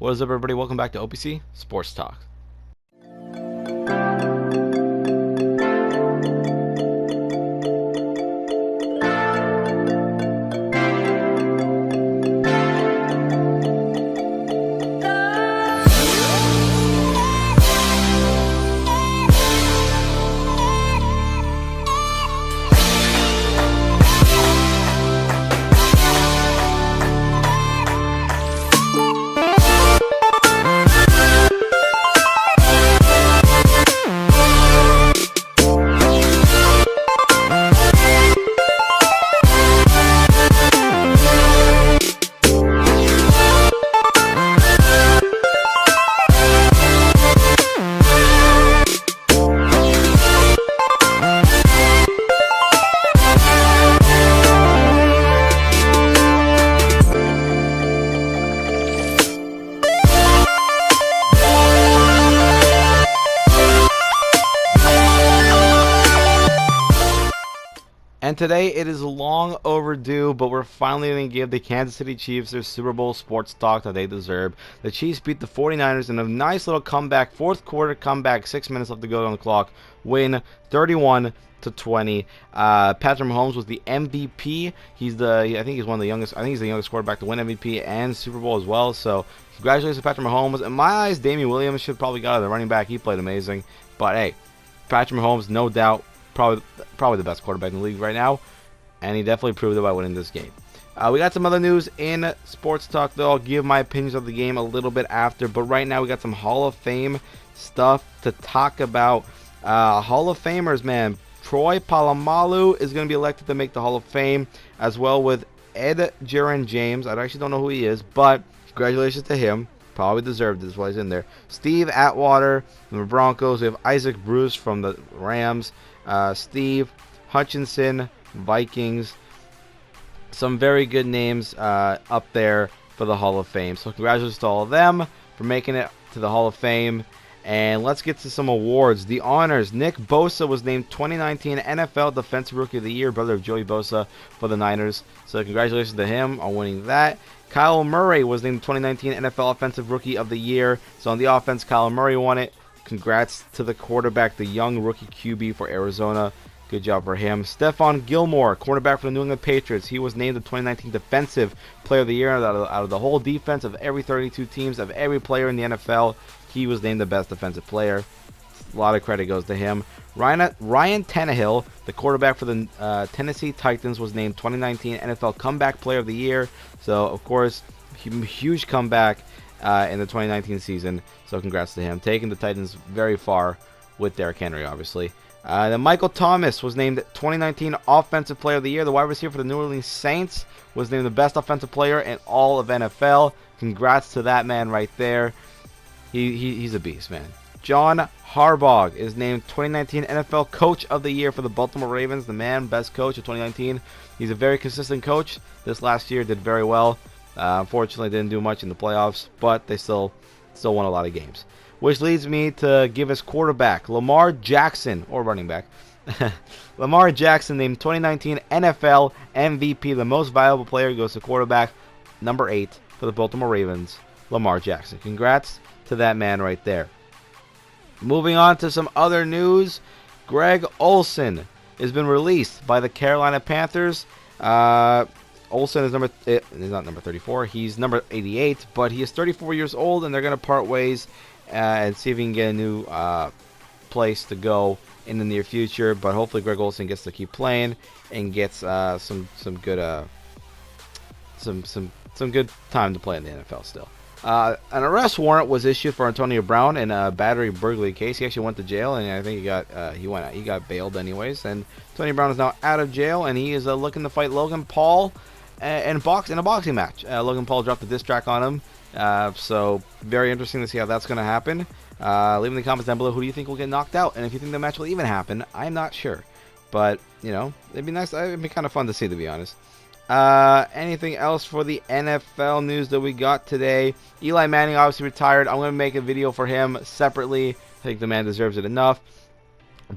What is up, everybody? Welcome back to OPC Sports Talk. And today it is long overdue, but we're finally going to give the Kansas City Chiefs their Super Bowl sports talk that they deserve. The Chiefs beat the 49ers in a nice little comeback, fourth quarter comeback, 6 minutes left to go on the clock, win 31-20. Patrick Mahomes was the MVP. I think he's the youngest quarterback to win MVP and Super Bowl as well. So congratulations to Patrick Mahomes. In my eyes, Damian Williams should probably got the running back. He played amazing. But hey, Patrick Mahomes, no doubt, probably the best quarterback in the league right now, and he definitely proved it by winning this game. We got some other news in sports talk, though. I'll give my opinions of the game a little bit after, but right now we got some Hall of Fame stuff to talk about. Hall of Famers, man. Troy Polamalu is going to be elected to make the Hall of Fame, as well with Ed Jaron James. I actually don't know who he is, but congratulations to him. Probably deserved this while he's in there. Steve Atwater from the Broncos. We have Isaac Bruce from the Rams. Steve Hutchinson, Vikings. Some very good names up there for the Hall of Fame. So congratulations to all of them for making it to the Hall of Fame. And let's get to some awards. The honors. Nick Bosa was named 2019 NFL Defensive Rookie of the Year, brother of Joey Bosa for the Niners. So congratulations to him on winning that. Kyle Murray was named 2019 NFL Offensive Rookie of the Year. So on the offense, Kyle Murray won it. Congrats to the quarterback, the young rookie QB for Arizona. Good job for him. Stephon Gilmore, cornerback for the New England Patriots. He was named the 2019 Defensive Player of the Year. Out of the whole defense of every 32 teams, of every player in the NFL, he was named the best defensive player. A lot of credit goes to him. Ryan Tannehill, the quarterback for the Tennessee Titans, was named 2019 NFL Comeback Player of the Year. So, of course, huge comeback in the 2019 season. So congrats to him. Taking the Titans very far with Derrick Henry, obviously. Then Michael Thomas was named 2019 Offensive Player of the Year. The wide receiver for the New Orleans Saints was named the best offensive player in all of NFL. Congrats to that man right there. He's a beast, man. John Harbaugh is named 2019 NFL Coach of the Year for the Baltimore Ravens. The man, best coach of 2019. He's a very consistent coach. This last year did very well. Unfortunately, didn't do much in the playoffs, but they still won a lot of games. Which leads me to give us quarterback Lamar Jackson, or running back. Lamar Jackson named 2019 NFL MVP. The most valuable player goes to quarterback number 8 for the Baltimore Ravens, Lamar Jackson. Congrats to that man right there. Moving on to some other news. Greg Olsen has been released by the Carolina Panthers. Olsen is he's not number 34, he's number 88, but he is 34 years old, and they're going to part ways and see if he can get a new place to go in the near future. But hopefully Greg Olsen gets to keep playing and gets some good time to play in the NFL still. An arrest warrant was issued for Antonio Brown in a battery burglary case. He actually went to jail, and I think he got bailed anyways. And Antonio Brown is now out of jail, and he is looking to fight Logan Paul in a boxing match. Logan Paul dropped a diss track on him, so very interesting to see how that's going to happen. Leave in the comments down below who do you think will get knocked out, and if you think the match will even happen. I'm not sure, but it'd be nice. It'd be kind of fun to see, to be honest. Anything else for the NFL news that we got today? Eli Manning obviously retired. I'm going to make a video for him separately. I think the man deserves it enough.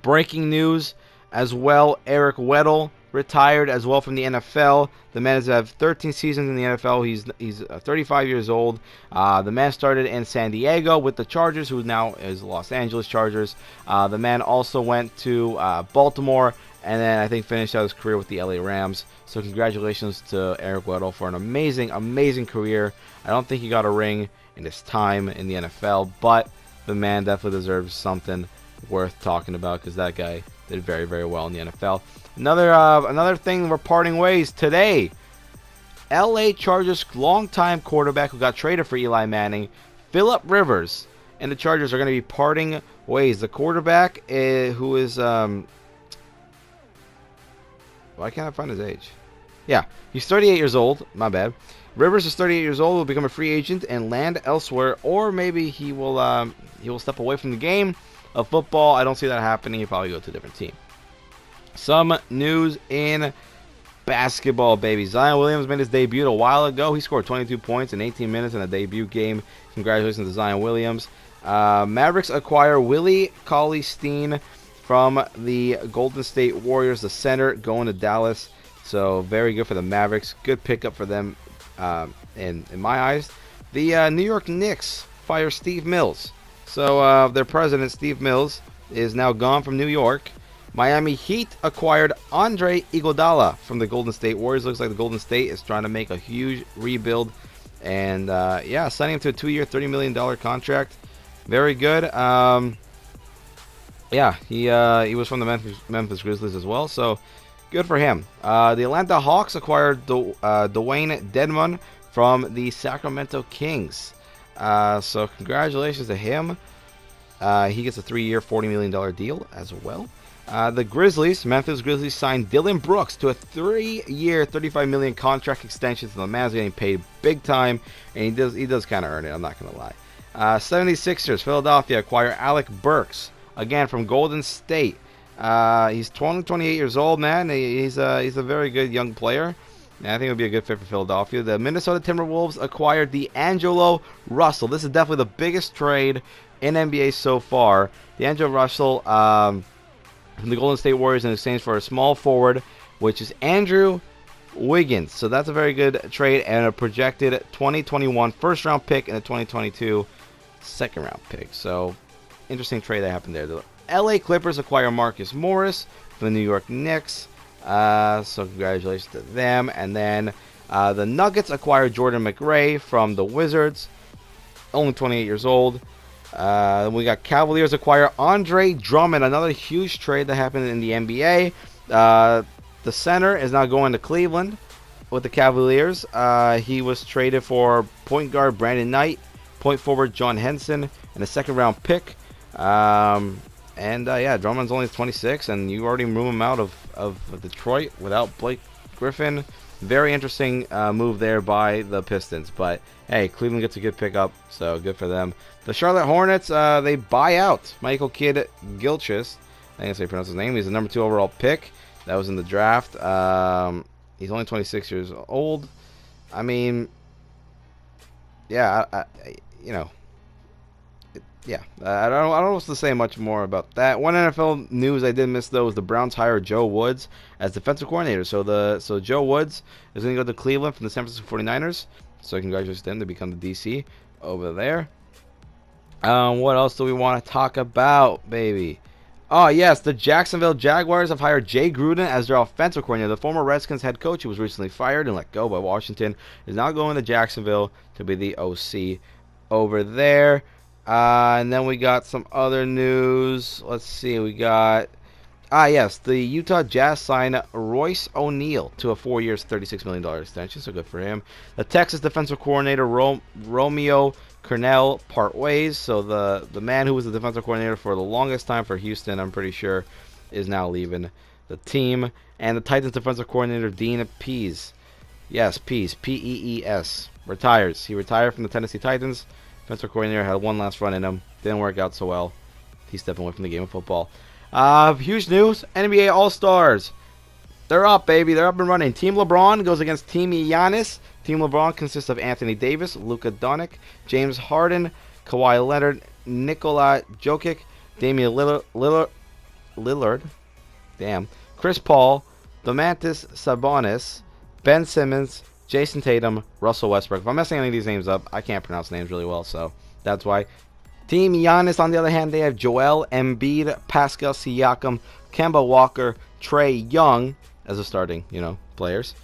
Breaking news as well. Eric Weddle retired as well from the NFL. The man has had 13 seasons in the NFL. He's 35 years old. The man started in San Diego with the Chargers, who now is Los Angeles Chargers. The man also went to Baltimore, and then I think finished out his career with the LA Rams. So congratulations to Eric Weddle for an amazing, amazing career. I don't think he got a ring in his time in the NFL, but the man definitely deserves something worth talking about because that guy did very, very well in the NFL. Another thing, we're parting ways today. LA Chargers longtime quarterback who got traded for Eli Manning, Phillip Rivers, and the Chargers are going to be parting ways. The quarterback who is why can't I find his age? Yeah, he's 38 years old. My bad. Rivers is 38 years old. Will become a free agent and land elsewhere, or maybe he will step away from the game of football. I don't see that happening. He'll probably go to a different team. Some news in basketball, baby. Zion Williams made his debut a while ago. He scored 22 points in 18 minutes in a debut game. Congratulations to Zion Williams. Mavericks acquire Willie Cauley-Stein from the Golden State Warriors, the center, going to Dallas. So very good for the Mavericks. Good pickup for them in my eyes. The New York Knicks fire Steve Mills. So their president, Steve Mills, is now gone from New York. Miami Heat acquired Andre Iguodala from the Golden State Warriors. Looks like the Golden State is trying to make a huge rebuild. And, signing him to a 2-year, $30 million contract. Very good. He was from the Memphis Grizzlies as well, so good for him. The Atlanta Hawks acquired Dwayne Dedmon from the Sacramento Kings. So congratulations to him. He gets a 3-year, $40 million deal as well. The Memphis Grizzlies signed Dylan Brooks to a 3-year, $35 million contract extension. So the man's getting paid big time, and he does kind of earn it. I'm not gonna lie. 76ers, Philadelphia acquire Alec Burks again from Golden State. He's 28 years old, man. He's a very good young player. And I think it would be a good fit for Philadelphia. The Minnesota Timberwolves acquired D'Angelo Russell. This is definitely the biggest trade in NBA so far. D'Angelo Russell from the Golden State Warriors in exchange for a small forward, which is Andrew Wiggins. So that's a very good trade and a projected 2021 first-round pick and a 2022 second-round pick. So interesting trade that happened there. The LA Clippers acquire Marcus Morris from the New York Knicks. So congratulations to them. And then the Nuggets acquire Jordan McRae from the Wizards, only 28 years old. We got Cavaliers acquire Andre Drummond, another huge trade that happened in the NBA. The center is now going to Cleveland with the Cavaliers. He was traded for point guard Brandon Knight, point forward John Henson, and a second-round pick. Drummond's only 26, and you already move him out of Detroit without Blake Griffin. Very interesting move there by the Pistons. But, hey, Cleveland gets a good pickup, so good for them. The Charlotte Hornets, they buy out Michael Kidd-Gilchrist. I think that's how you pronounce his name. He's the number 2 overall pick. That was in the draft. He's only 26 years old. I mean, yeah, I don't know what's to say much more about that. One NFL news I did miss though was the Browns hired Joe Woods as defensive coordinator. So Joe Woods is going to go to Cleveland from the San Francisco 49ers. So congratulations to them to become the DC over there. What else do we want to talk about, baby? Oh, yes, the Jacksonville Jaguars have hired Jay Gruden as their offensive coordinator. The former Redskins head coach who was recently fired and let go by Washington is now going to Jacksonville to be the OC over there. And then we got some other news. Let's see. We got... the Utah Jazz signed Royce O'Neal to a 4-year, $36 million extension, so good for him. The Texas defensive coordinator, Romeo Cornell, part ways. So the man who was the defensive coordinator for the longest time for Houston, I'm pretty sure, is now leaving the team. And the Titans defensive coordinator, Dean Pease, P-E-E-S, retires. He retired from the Tennessee Titans. Defensive coordinator had one last run in him. Didn't work out so well. He's stepping away from the game of football. Huge news. NBA All-Stars. They're up, baby. They're up and running. Team LeBron goes against Team Giannis. Team LeBron consists of Anthony Davis, Luka Doncic, James Harden, Kawhi Leonard, Nikola Jokic, Damian Lillard, Chris Paul, Domantas Sabonis, Ben Simmons, Jason Tatum, Russell Westbrook. If I'm messing any of these names up, I can't pronounce names really well, so that's why. Team Giannis, on the other hand, they have Joel Embiid, Pascal Siakam, Kemba Walker, Trae Young as a starting, players.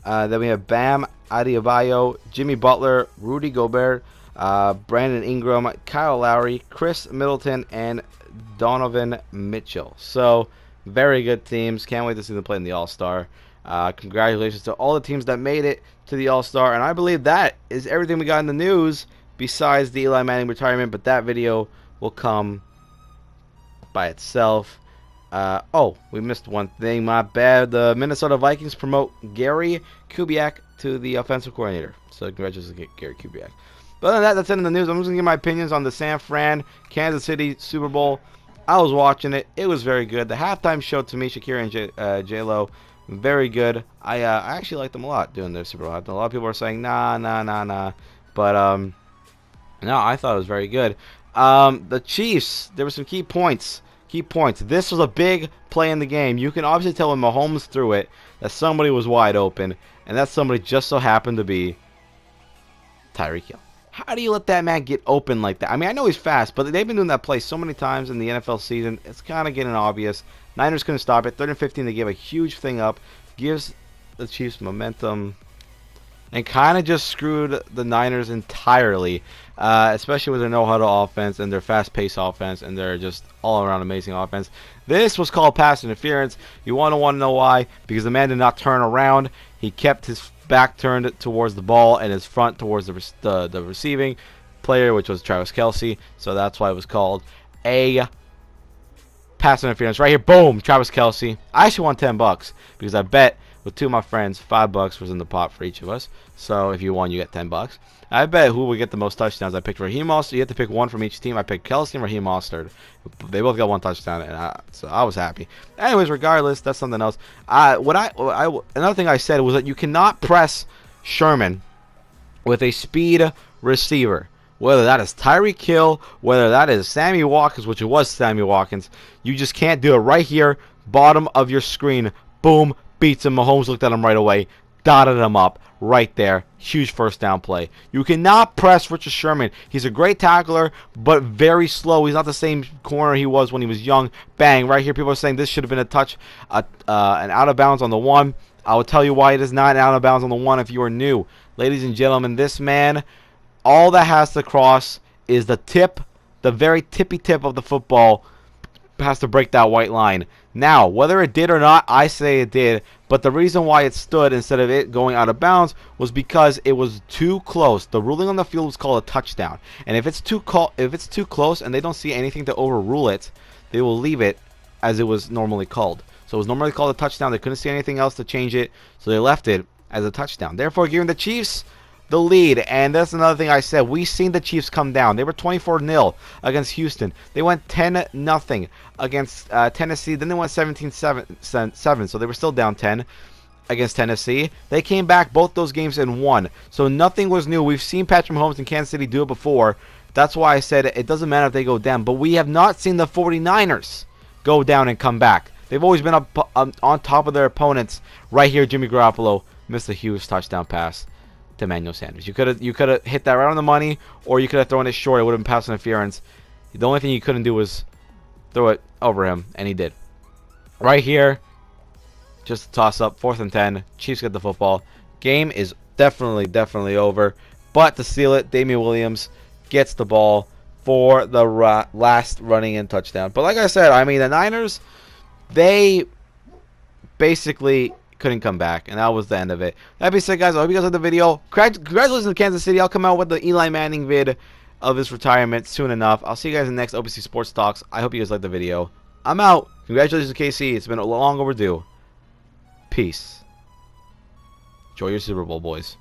Then we have Bam Adebayo, Jimmy Butler, Rudy Gobert, Brandon Ingram, Kyle Lowry, Chris Middleton, and Donovan Mitchell. So, very good teams. Can't wait to see them play in the All-Star. Congratulations to all the teams that made it to the All-Star. And I believe that is everything we got in the news besides the Eli Manning retirement. But that video will come by itself. We missed one thing. My bad. The Minnesota Vikings promote Gary Kubiak to the offensive coordinator. So congratulations to Gary Kubiak. But other than that, that's it in the news. I'm just going to give my opinions on the San Fran, Kansas City Super Bowl. I was watching it. It was very good. The halftime show to me, Shakira and J-Lo, very good. I actually liked them a lot doing their Super Bowl. A lot of people are saying, nah. But, no, I thought it was very good. The Chiefs, there were some key points. This was a big play in the game. You can obviously tell when Mahomes threw it that somebody was wide open, and that somebody just so happened to be Tyreek Hill. How do you let that man get open like that? I mean, I know he's fast, but they've been doing that play so many times in the NFL season. It's kind of getting obvious. Niners couldn't stop it. 3rd and 15, they gave a huge thing up. Gives the Chiefs momentum. And kind of just screwed the Niners entirely. Especially with their no-huddle offense and their fast-paced offense and their just all-around amazing offense. This was called pass interference. You want to know why? Because the man did not turn around. He kept his back turned towards the ball and his front towards the receiving player, which was Travis Kelce. So that's why it was called a pass interference. Right here, boom, Travis Kelce. I actually won $10 because I bet with two of my friends, $5 was in the pot for each of us. So if you won, you get $10. I bet who would get the most touchdowns. I picked Raheem Mostert. You have to pick one from each team. I picked Kelce and Raheem Mostert. They both got one touchdown, and so I was happy. Anyways, regardless, that's something else. Another thing I said was that you cannot press Sherman with a speed receiver. Whether that is Tyreek Hill, whether that is Sammy Watkins, which it was Sammy Watkins, you just can't do it. Right here, bottom of your screen, boom, beats him. Mahomes looked at him right away, dotted him up right there. Huge first down play. You cannot press Richard Sherman. He's a great tackler, but very slow. He's not the same corner he was when he was young. Bang, right here, people are saying this should have been a touch, an out of bounds on the one. I will tell you why it is not an out of bounds on the one if you are new. Ladies and gentlemen, this man, all that has to cross is the tip, the very tippy tip of the football has to break that white line. Now, whether it did or not, I say it did, but the reason why it stood instead of it going out of bounds was because it was too close. The ruling on the field was called a touchdown, and if it's too close and they don't see anything to overrule it, they will leave it as it was normally called. So it was normally called a touchdown. They couldn't see anything else to change it, so they left it as a touchdown. Therefore, giving the Chiefs the lead, and that's another thing I said. We've seen the Chiefs come down. They were 24-0 against Houston. They went 10-0 against Tennessee. Then they went 17-7, so they were still down 10 against Tennessee. They came back both those games and won. So nothing was new. We've seen Patrick Mahomes in Kansas City do it before. That's why I said it doesn't matter if they go down. But we have not seen the 49ers go down and come back. They've always been up on top of their opponents. Right here, Jimmy Garoppolo missed a huge touchdown pass to Emmanuel Sanders. You could have hit that right on the money, or you could have thrown it short. It would have been pass interference. The only thing you couldn't do was throw it over him, and he did. Right here, just a toss up, 4th and 10. Chiefs get the football. Game is definitely over. But to seal it, Damian Williams gets the ball for the last running in touchdown. But like I said, I mean, the Niners, they basically couldn't come back, and that was the end of it. That being said, guys, I hope you guys liked the video. Congratulations to Kansas City. I'll come out with the Eli Manning vid of his retirement soon enough. I'll see you guys in the next OPC Sports Talks. I hope you guys liked the video. I'm out. Congratulations to KC. It's been long overdue. Peace. Enjoy your Super Bowl, boys.